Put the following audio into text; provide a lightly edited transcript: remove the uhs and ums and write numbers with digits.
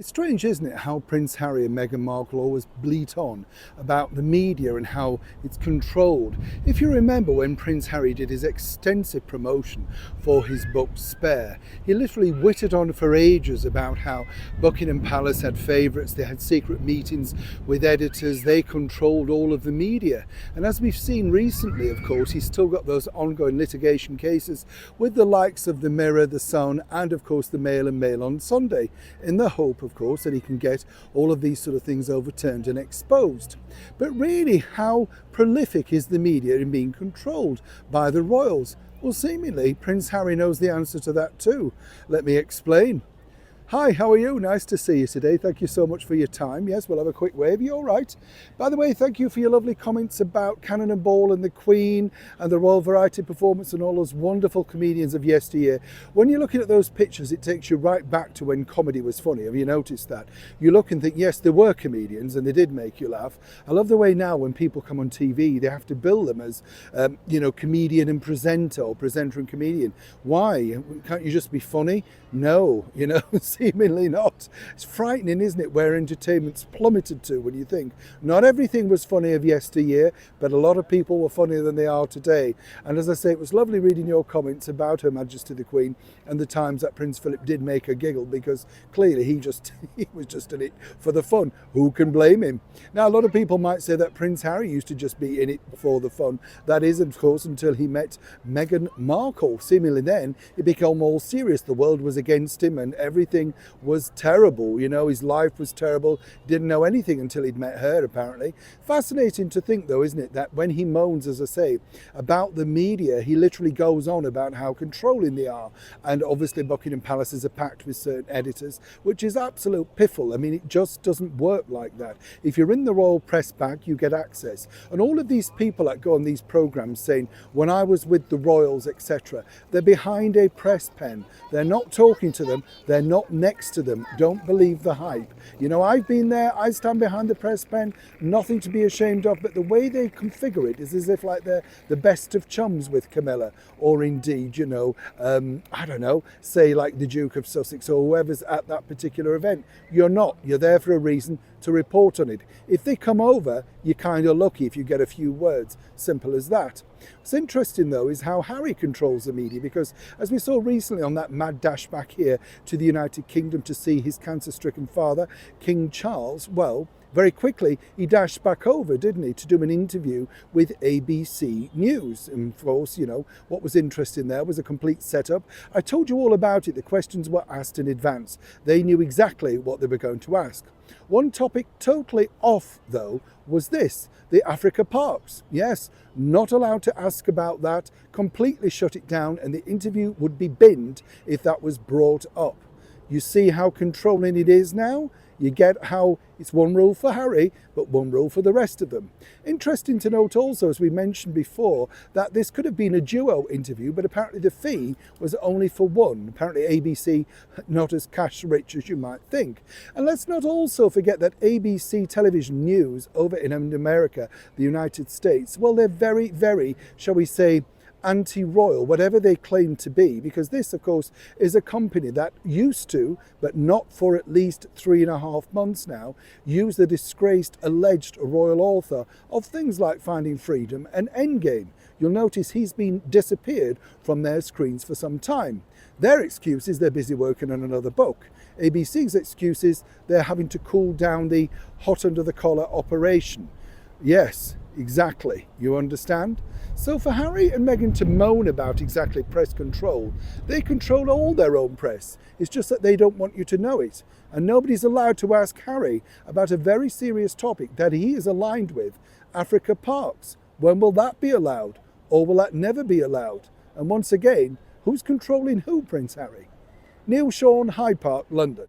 It's strange, isn't it, how Prince Harry and Meghan Markle always bleat on about the media and how it's controlled. If you remember when Prince Harry did his extensive promotion for his book Spare, he literally whittled on for ages about how Buckingham Palace had favourites, they had secret meetings with editors, they controlled all of the media. And as we've seen recently, of course, he's still got those ongoing litigation cases with the likes of the Mirror, the Sun, and of course the Mail and Mail on Sunday, in the hope, of course, that he can get all of these sort of things overturned and exposed. But really, how prolific is the media in being controlled by the royals? Well, seemingly Prince Harry knows the answer to that too. Let me explain. Hi, how are you? Nice to see you today. Thank you so much for your time. Yes, we'll have a quick wave. You all right? By the way, thank you for your lovely comments about Cannon and Ball and the Queen and the Royal Variety Performance and all those wonderful comedians of yesteryear. When you're looking at those pictures, it takes you right back to when comedy was funny. Have you noticed that? You look and think, yes, there were comedians and they did make you laugh. I love the way now when people come on TV, they have to bill them as, comedian and presenter, or presenter and comedian. Why? Can't you just be funny? No, seemingly not. It's frightening, isn't it, where entertainment's plummeted to when you think not everything was funny of yesteryear, but a lot of people were funnier than they are today. And as I say, it was lovely reading your comments about Her Majesty the Queen and the times that Prince Philip did make her giggle, because clearly he was just in it for the fun. Who can blame him? Now, a lot of people might say that Prince Harry used to just be in it for the fun. That is, of course, until he met Meghan Markle. Seemingly then it became all serious. The world was against him and everything was terrible. His life was terrible. Didn't know anything until he'd met her, apparently. Fascinating to think, though, isn't it, that when he moans, as I say, about the media, he literally goes on about how controlling they are. And obviously Buckingham Palace is a pact with certain editors, which is absolute piffle. I mean, it just doesn't work like that. If you're in the royal press bag, you get access. And all of these people that go on these programs saying, when I was with the royals, etc., they're behind a press pen. They're not talking to them. They're not next to them. Don't believe the hype. I've been there. I stand behind the press pen. Nothing to be ashamed of. But the way they configure it is as if like they're the best of chums with Camilla, or indeed, I don't know, say like the Duke of Sussex or whoever's at that particular event. You're not. You're there for a reason, to report on it. If they come over, you're kind of lucky if you get a few words. Simple as that. What's interesting, though, is how Harry controls the media, because as we saw recently on that mad dash back here to the United Kingdom to see his cancer-stricken father, King Charles, well, very quickly he dashed back over, didn't he, to do an interview with ABC News. And of course, what was interesting there was a complete setup. I told you all about it. The questions were asked in advance. They knew exactly what they were going to ask. One topic totally off, though, was this: the Africa parks. Yes, not allowed to ask about that, completely shut it down, and the interview would be binned if that was brought up. You see how controlling it is now? You get how it's one rule for Harry, but one rule for the rest of them. Interesting to note also, as we mentioned before, that this could have been a duo interview, but apparently the fee was only for one. Apparently ABC not as cash rich as you might think. And let's not also forget that ABC television news over in America, the United States, well, they're very, very, shall we say, anti-royal, whatever they claim to be, because this, of course, is a company that used to, but not for at least 3.5 months now, use the disgraced alleged royal author of things like Finding Freedom and Endgame. You'll notice he's been disappeared from their screens for some time. Their excuse is they're busy working on another book. ABC's excuse is they're having to cool down the hot under the collar operation. Yes, exactly. You understand? So for Harry and Meghan to moan about exactly press control, they control all their own press. It's just that they don't want you to know it. And nobody's allowed to ask Harry about a very serious topic that he is aligned with: Africa parks. When will that be allowed? Or will that never be allowed? And once again, who's controlling who, Prince Harry? Neil Sean, Hyde Park, London.